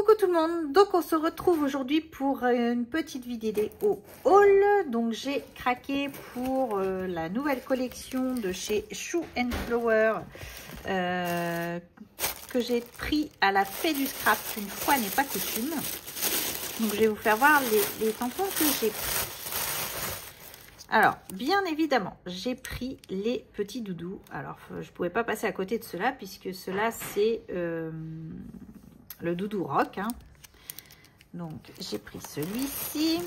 Coucou tout le monde, donc on se retrouve aujourd'hui pour une petite vidéo haul. Donc j'ai craqué pour la nouvelle collection de chez Shoe and Flower que j'ai pris à la Fée du Scrap, une fois n'est pas coutume. Donc je vais vous faire voir les tampons que j'ai pris. Alors bien évidemment j'ai pris les petits doudous. Alors je pouvais pas passer à côté de cela puisque cela c'est le doudou rock, hein. Donc j'ai pris celui-ci,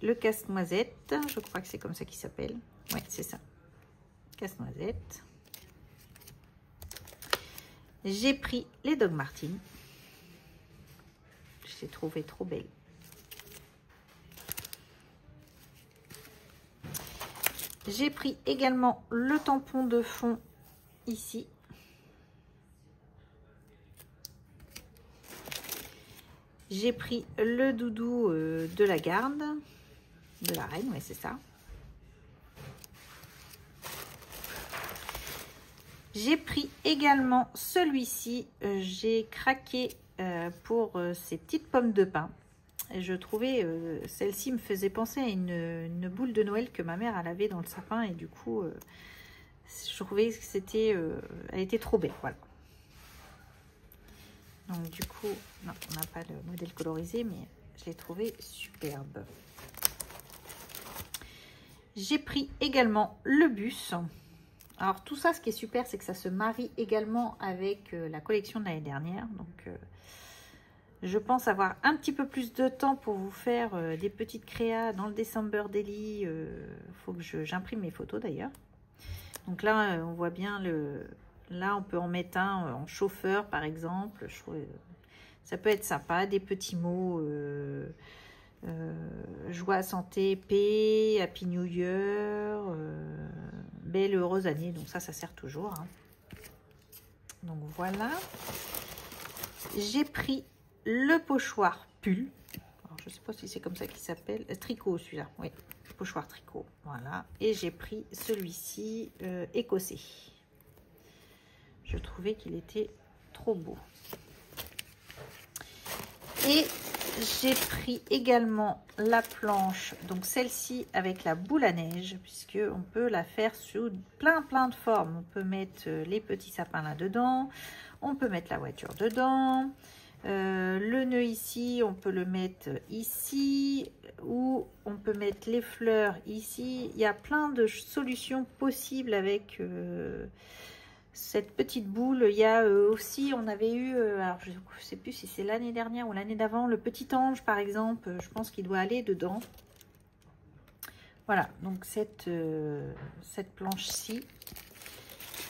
le casse-noisette, je crois que c'est comme ça qu'il s'appelle. Oui, c'est ça, casse-noisette. J'ai pris les Doc Martens, je les ai trouvées trop belles. J'ai pris également le tampon de fond ici. J'ai pris le doudou de la garde, de la reine, oui c'est ça. J'ai pris également celui-ci, j'ai craqué pour ces petites pommes de pin. Et je trouvais, celle-ci me faisait penser à une boule de Noël que ma mère elle avait dans le sapin. Et du coup, je trouvais que c'était, elle était trop belle, voilà. Donc du coup, non, on n'a pas le modèle colorisé, mais je l'ai trouvé superbe. J'ai pris également le bus. Alors tout ça, ce qui est super, c'est que ça se marie également avec la collection de l'année dernière. Donc je pense avoir un petit peu plus de temps pour vous faire des petites créas dans le December Daily. Il faut que j'imprime mes photos d'ailleurs. Donc là, on voit bien le... Là, on peut en mettre un en chauffeur, par exemple. Je trouve, ça peut être sympa. Des petits mots. Joie, santé, paix, Happy New Year. Belle, heureuse année. Donc ça sert toujours. Hein. Donc voilà. J'ai pris le pochoir pull. Alors, je ne sais pas si c'est comme ça qu'il s'appelle. Tricot, celui-là. Oui, pochoir tricot. Voilà. Et j'ai pris celui-ci écossais. Je trouvais qu'il était trop beau. Et j'ai pris également la planche, donc celle-ci avec la boule à neige, puisque on peut la faire sous plein de formes. On peut mettre les petits sapins là-dedans, on peut mettre la voiture dedans, le nœud ici, on peut le mettre ici, ou on peut mettre les fleurs ici. Il y a plein de solutions possibles avec... cette petite boule. Il y a aussi, on avait eu, alors je ne sais plus si c'est l'année dernière ou l'année d'avant, le petit ange par exemple, je pense qu'il doit aller dedans. Voilà, donc cette planche-ci.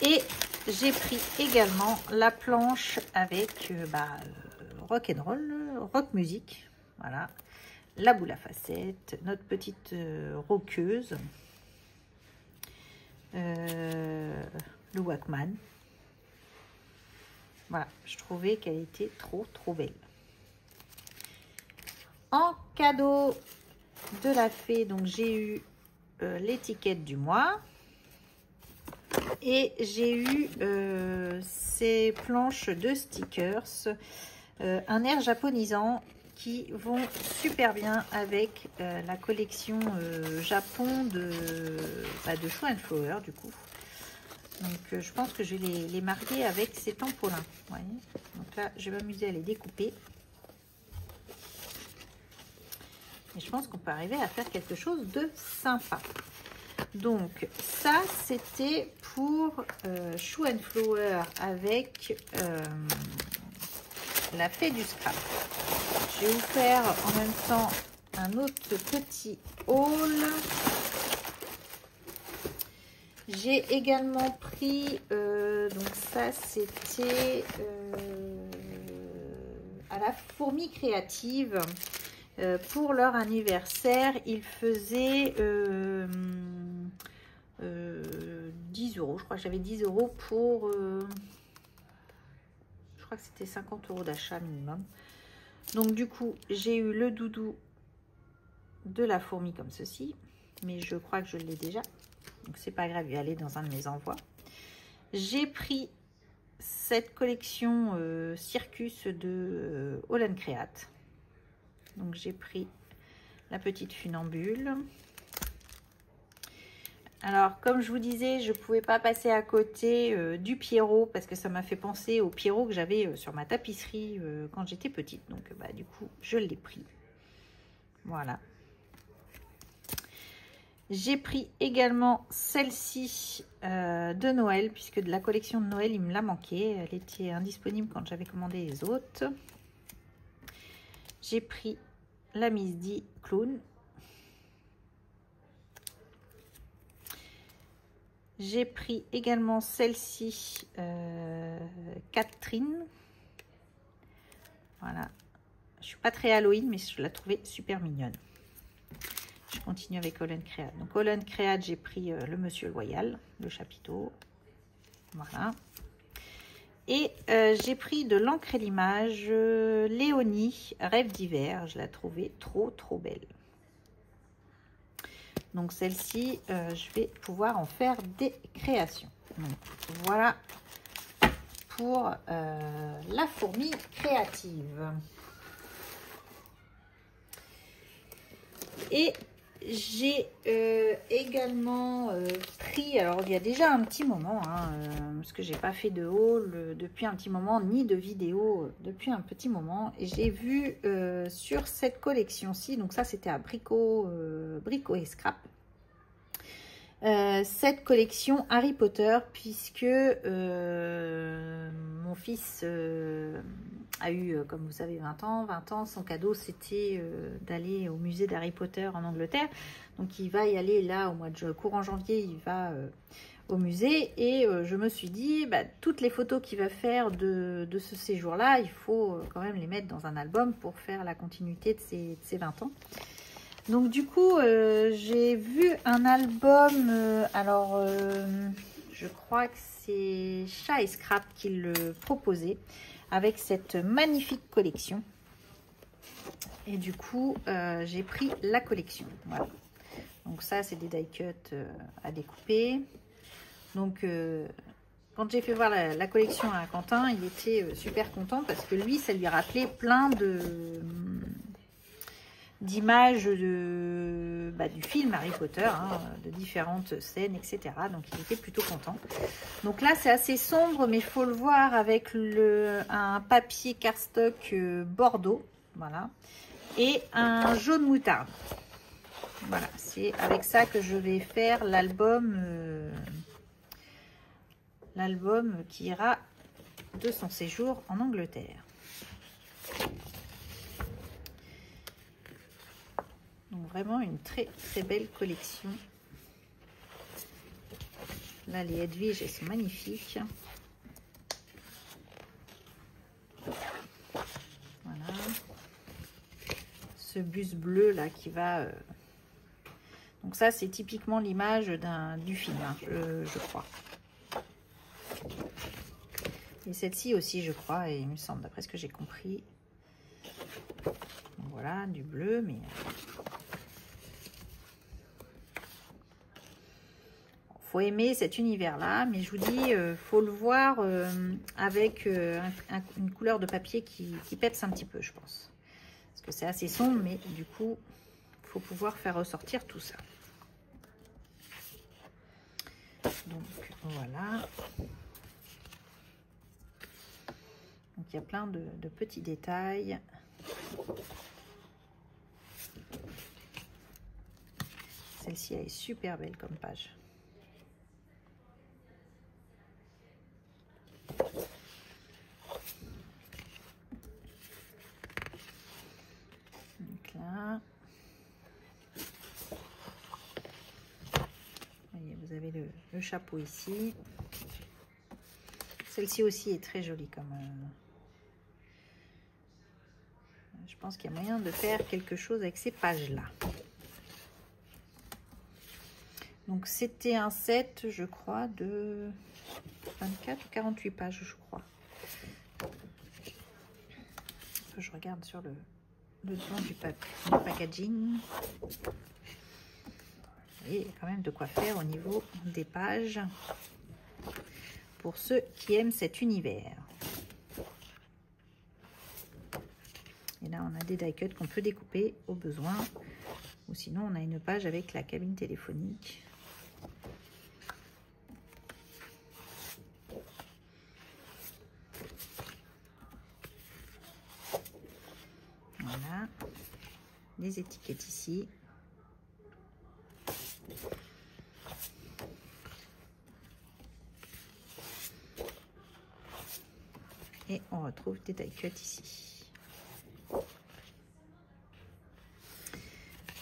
Et j'ai pris également la planche avec rock'n'roll, rock musique. Voilà, la boule à facettes, notre petite roqueuse. Le Walkman. Voilà, je trouvais qu'elle était trop belle. En cadeau de la fée, donc j'ai eu l'étiquette du mois et j'ai eu ces planches de stickers, un air japonisant qui vont super bien avec la collection Japon de Shoe and Flower du coup. Donc je pense que je vais les marier avec ces tampolins. Voyez, donc là je vais m'amuser à les découper. Et je pense qu'on peut arriver à faire quelque chose de sympa. Donc ça c'était pour Shoe and Flower avec la Fée du Scrap. Je vais vous faire en même temps un autre petit haul. J'ai également pris, donc ça c'était à la Fourmi Créative, pour leur anniversaire, ils faisaient 10 €, je crois que j'avais 10 € pour, je crois que c'était 50 € d'achat minimum. Donc du coup, j'ai eu le doudou de la fourmi comme ceci, mais je crois que je l'ai déjà. Donc c'est pas grave, il va aller dans un de mes envois. J'ai pris cette collection Circus de Holland Create. Donc j'ai pris la petite funambule. Alors comme je vous disais, je ne pouvais pas passer à côté du Pierrot parce que ça m'a fait penser au Pierrot que j'avais sur ma tapisserie quand j'étais petite. Donc bah, du coup je l'ai pris. Voilà. J'ai pris également celle-ci de Noël, puisque de la collection de Noël, il me l'a manqué. Elle était indisponible quand j'avais commandé les autres. J'ai pris la Miss D Clown. J'ai pris également celle-ci, Catherine. Voilà. Je suis pas très Halloween, mais je la trouvais super mignonne. Je continue avec Holland Create. Donc Holland Create, j'ai pris le Monsieur Loyal, le chapiteau. Voilà. Et j'ai pris de l'encre et l'image Léonie, Rêve d'hiver. Je la trouvais trop belle. Donc celle-ci, je vais pouvoir en faire des créations. Donc, voilà pour la fourmi créative. Et j'ai également pris, alors il y a déjà un petit moment, hein, parce que j'ai pas fait de haul depuis un petit moment, ni de vidéo depuis un petit moment, et j'ai vu sur cette collection-ci, donc ça c'était à Brico et Scrap, cette collection Harry Potter, puisque mon fils a eu, comme vous savez, 20 ans. Son cadeau, c'était d'aller au musée d'Harry Potter en Angleterre. Donc, il va y aller là au mois de courant janvier. Il va au musée. Et je me suis dit, bah, toutes les photos qu'il va faire de ce séjour-là, il faut quand même les mettre dans un album pour faire la continuité de ses 20 ans. Donc, du coup, j'ai vu un album. Alors, je crois que c'est Chat et Scrap qui le proposait, avec cette magnifique collection. Et du coup, j'ai pris la collection. Voilà. Donc ça, c'est des die cuts à découper. Donc, quand j'ai fait voir la collection à Quentin, il était super content parce que lui, ça lui rappelait plein d'images du film Harry Potter, hein, de différentes scènes, etc. Donc, il était plutôt content. Donc là, c'est assez sombre, mais il faut le voir avec un papier cardstock bordeaux, voilà, et un jaune moutarde. Voilà, c'est avec ça que je vais faire l'album qui ira de son séjour en Angleterre. Donc vraiment une très belle collection. Là, les Hedwig, elles sont magnifiques. Voilà. Ce bus bleu là qui va... Donc ça, c'est typiquement l'image du film, hein, je crois. Et celle-ci aussi, je crois, et il me semble, d'après ce que j'ai compris. Donc voilà, du bleu, mais... faut aimer cet univers-là, mais je vous dis, faut le voir avec une couleur de papier qui peps un petit peu, je pense. Parce que c'est assez sombre, mais du coup, il faut pouvoir faire ressortir tout ça. Donc, voilà. Donc, il y a plein de petits détails. Celle-ci, elle est super belle comme page. Donc là, voyez, vous avez le chapeau ici. Celle-ci aussi est très jolie comme... je pense qu'il y a moyen de faire quelque chose avec ces pages-là. Donc, c'était un set, je crois, de 24 ou 48 pages, je crois. Je regarde sur le devant du packaging. Il y a quand même de quoi faire au niveau des pages pour ceux qui aiment cet univers. Et là, on a des die cuts qu'on peut découper au besoin. Ou sinon, on a une page avec la cabine téléphonique. Voilà. Les étiquettes ici. Et on retrouve des die cuts ici.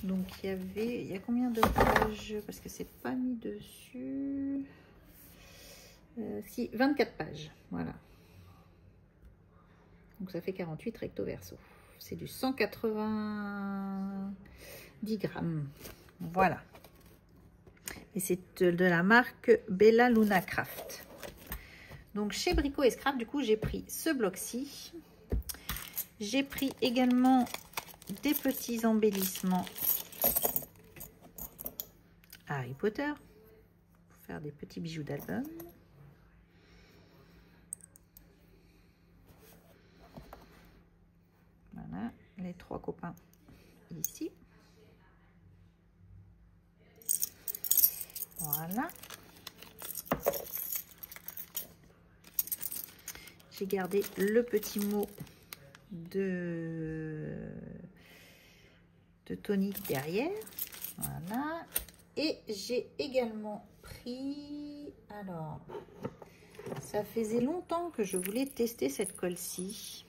Donc il y a combien de pages? Parce que c'est pas mis dessus. Si, 24 pages. Voilà. Donc ça fait 48 recto verso. C'est du 190 grammes. Voilà. Et c'est de la marque Bella Luna Craft. Donc chez Brico et Scrap, du coup, j'ai pris ce bloc-ci. J'ai pris également des petits embellissements Harry Potter pour faire des petits bijoux d'album. Voilà, les 3 copains ici. Voilà. J'ai gardé le petit mot de tonique derrière. Voilà. Et j'ai également pris... Alors, ça faisait longtemps que je voulais tester cette colle-ci.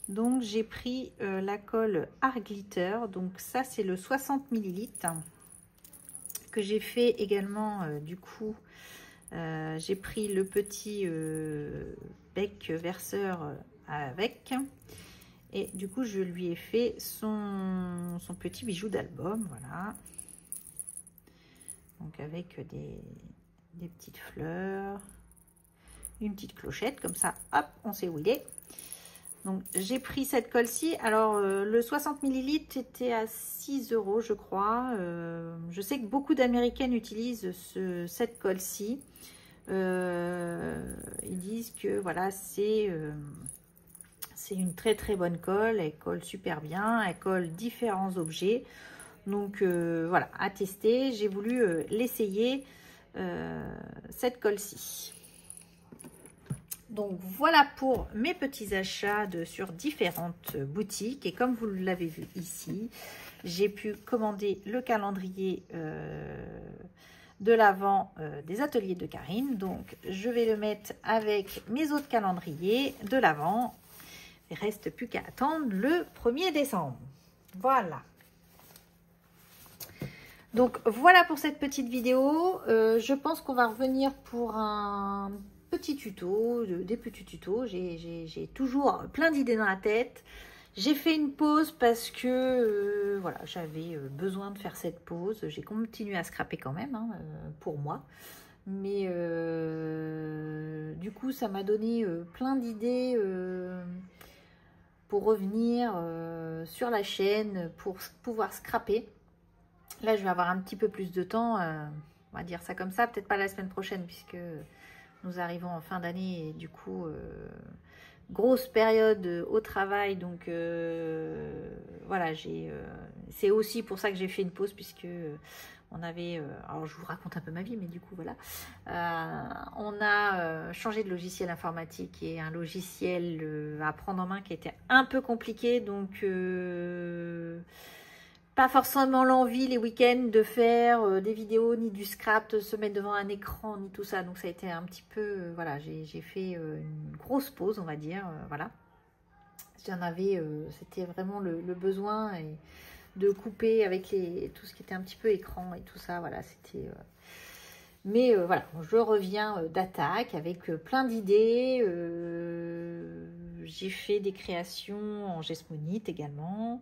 Donc, j'ai pris la colle Art Glitter. Donc, ça, c'est le 60 ml que j'ai fait également, du coup... j'ai pris le petit bec verseur avec et du coup je lui ai fait son petit bijou d'album, voilà, donc avec des petites fleurs, une petite clochette comme ça, hop, on sait où il est. Donc j'ai pris cette colle-ci. Alors le 60 ml était à 6 € je crois. Je sais que beaucoup d'Américaines utilisent cette colle-ci. Ils disent que voilà, c'est une très très bonne colle. Elle colle super bien, elle colle différents objets. Donc voilà, à tester. J'ai voulu l'essayer, cette colle-ci. Donc voilà pour mes petits achats sur différentes boutiques. Et comme vous l'avez vu ici, j'ai pu commander le calendrier de l'Avent des ateliers de Karine. Donc je vais le mettre avec mes autres calendriers de l'Avent. Il ne reste plus qu'à attendre le 1er décembre. Voilà. Donc voilà pour cette petite vidéo. Je pense qu'on va revenir pour un petit tuto, des petits tutos. J'ai toujours plein d'idées dans la tête. J'ai fait une pause parce que voilà, j'avais besoin de faire cette pause. J'ai continué à scraper quand même, hein, pour moi. Mais du coup, ça m'a donné plein d'idées pour revenir sur la chaîne, pour pouvoir scraper. Là, je vais avoir un petit peu plus de temps, on va dire ça comme ça. Peut-être pas la semaine prochaine puisque nous arrivons en fin d'année et du coup, grosse période au travail. Donc, voilà, c'est aussi pour ça que j'ai fait une pause puisque on avait... alors, je vous raconte un peu ma vie, mais du coup, voilà. On a changé de logiciel informatique et un logiciel à prendre en main qui était un peu compliqué. Donc... pas forcément l'envie les week-ends de faire des vidéos, ni du scrap, de se mettre devant un écran, ni tout ça. Donc ça a été un petit peu, voilà, j'ai fait une grosse pause, on va dire, voilà. J'en avais, c'était vraiment le besoin de couper avec tout ce qui était un petit peu écran et tout ça, voilà, c'était... Mais voilà, je reviens d'attaque avec plein d'idées. J'ai fait des créations en Jesmonite également.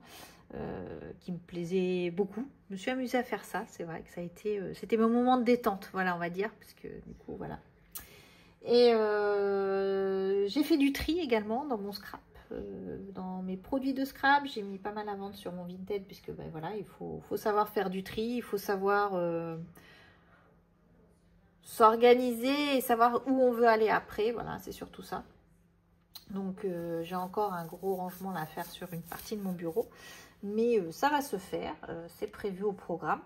Qui me plaisait beaucoup. Je me suis amusée à faire ça, c'est vrai que ça a été, c'était mon moment de détente, voilà, on va dire, parce que du coup, voilà. Et j'ai fait du tri également dans mon scrap, dans mes produits de scrap. J'ai mis pas mal à vendre sur mon Vinted, puisque ben voilà, il faut savoir faire du tri, il faut savoir s'organiser et savoir où on veut aller après. Voilà, c'est surtout ça. Donc, j'ai encore un gros rangement à faire sur une partie de mon bureau. Mais ça va se faire. C'est prévu au programme.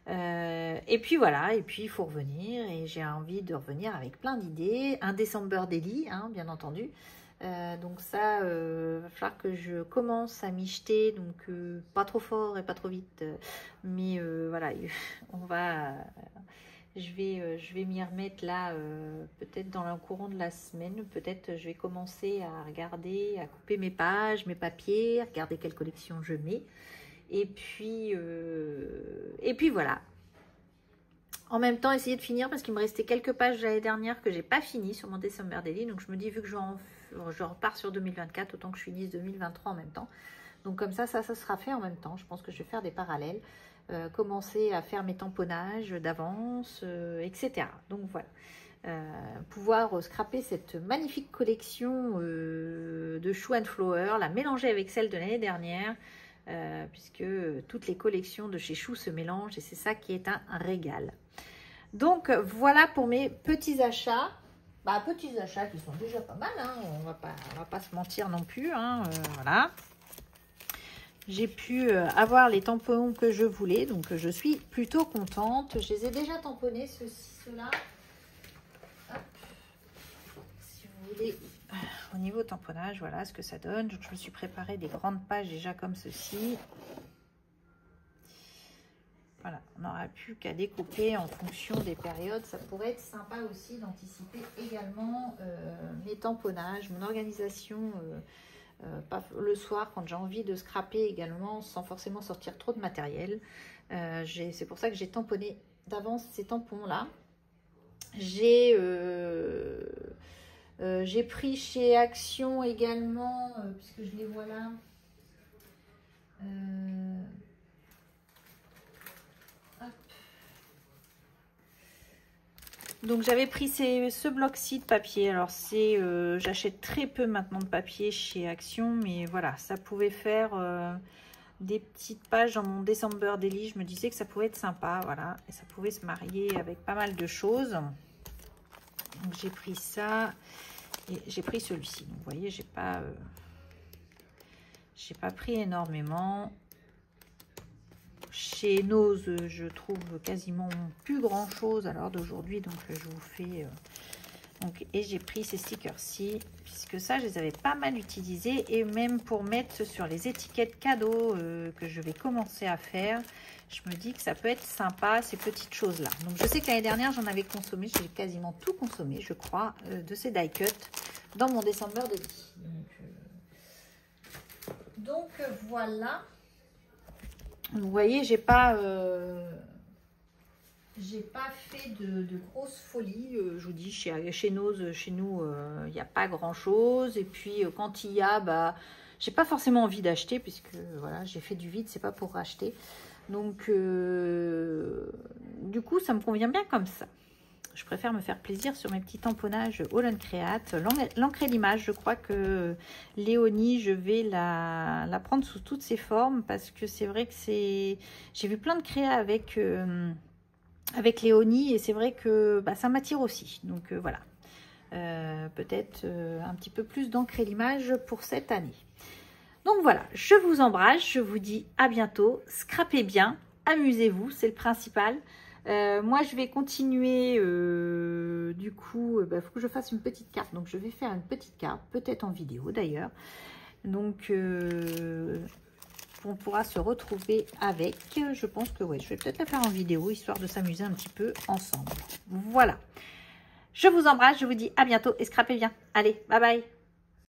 Et puis voilà. Et puis, il faut revenir. Et j'ai envie de revenir avec plein d'idées. Un December Daily, hein, bien entendu. Donc ça, va falloir que je commence à m'y jeter. Donc, pas trop fort et pas trop vite. Mais voilà, on va... Je vais m'y remettre là, peut-être dans le courant de la semaine. Peut-être je vais commencer à regarder, à couper mes pages, mes papiers, regarder quelle collection je mets. Et puis voilà. En même temps, essayer de finir parce qu'il me restait quelques pages l'année dernière que j'ai pas fini sur mon December Daily. Donc je me dis, vu que je repars sur 2024, autant que je finisse 2023 en même temps. Donc comme ça sera fait en même temps. Je pense que je vais faire des parallèles. Commencer à faire mes tamponnages d'avance, etc. Donc voilà, pouvoir scraper cette magnifique collection de Shoe and Flower, la mélanger avec celle de l'année dernière, puisque toutes les collections de chez Shoe se mélangent et c'est ça qui est un régal. Donc voilà pour mes petits achats. Petits achats qui sont déjà pas mal, hein, on va pas se mentir non plus, hein, voilà. J'ai pu avoir les tampons que je voulais, donc je suis plutôt contente. Je les ai déjà tamponnés, ceux-là. Si vous voulez, au niveau tamponnage, voilà ce que ça donne. Donc, je me suis préparé des grandes pages déjà comme ceci. Voilà, on n'aura plus qu'à découper en fonction des périodes. Ça pourrait être sympa aussi d'anticiper également mes tamponnages, mon organisation... pas le soir quand j'ai envie de scraper également sans forcément sortir trop de matériel. C'est pour ça que j'ai tamponné d'avance ces tampons là. J'ai pris chez Action également, puisque je les vois là. Donc j'avais pris ce bloc-ci de papier. Alors j'achète très peu maintenant de papier chez Action, mais voilà, ça pouvait faire des petites pages dans mon December Daily. Je me disais que ça pouvait être sympa, voilà, et ça pouvait se marier avec pas mal de choses. Donc j'ai pris ça et j'ai pris celui-ci. Donc vous voyez, j'ai pas pris énormément. Chez Nose, je trouve quasiment plus grand chose à l'heure d'aujourd'hui, donc je vous fais et j'ai pris ces stickers-ci puisque ça je les avais pas mal utilisés, et même pour mettre sur les étiquettes cadeaux que je vais commencer à faire, je me dis que ça peut être sympa ces petites choses là. Donc je sais que l'année dernière j'en avais consommé, j'ai quasiment tout consommé je crois de ces die cut dans mon December Daily. Donc voilà. Vous voyez, j'ai pas fait de grosses folies. Je vous dis, chez Nose, chez nous, il n'y a pas grand chose. Et puis quand il y a, j'ai pas forcément envie d'acheter, puisque voilà, j'ai fait du vide, c'est pas pour racheter. Donc du coup, ça me convient bien comme ça. Je préfère me faire plaisir sur mes petits tamponnages All & Create. L'encre et l'image, je crois que Léonie, je vais la prendre sous toutes ses formes, parce que c'est vrai que j'ai vu plein de créas avec Léonie, et c'est vrai que ça m'attire aussi. Donc voilà, peut-être un petit peu plus d'encre et l'image pour cette année. Donc voilà, je vous embrasse, je vous dis à bientôt. Scrapez bien, amusez-vous, c'est le principal. Moi je vais continuer, du coup il faut que je fasse une petite carte, donc je vais faire une petite carte, peut-être en vidéo d'ailleurs, donc on pourra se retrouver avec, je pense que ouais, je vais peut-être la faire en vidéo, histoire de s'amuser un petit peu ensemble. Voilà, je vous embrasse, je vous dis à bientôt et scrapez bien, allez, bye bye.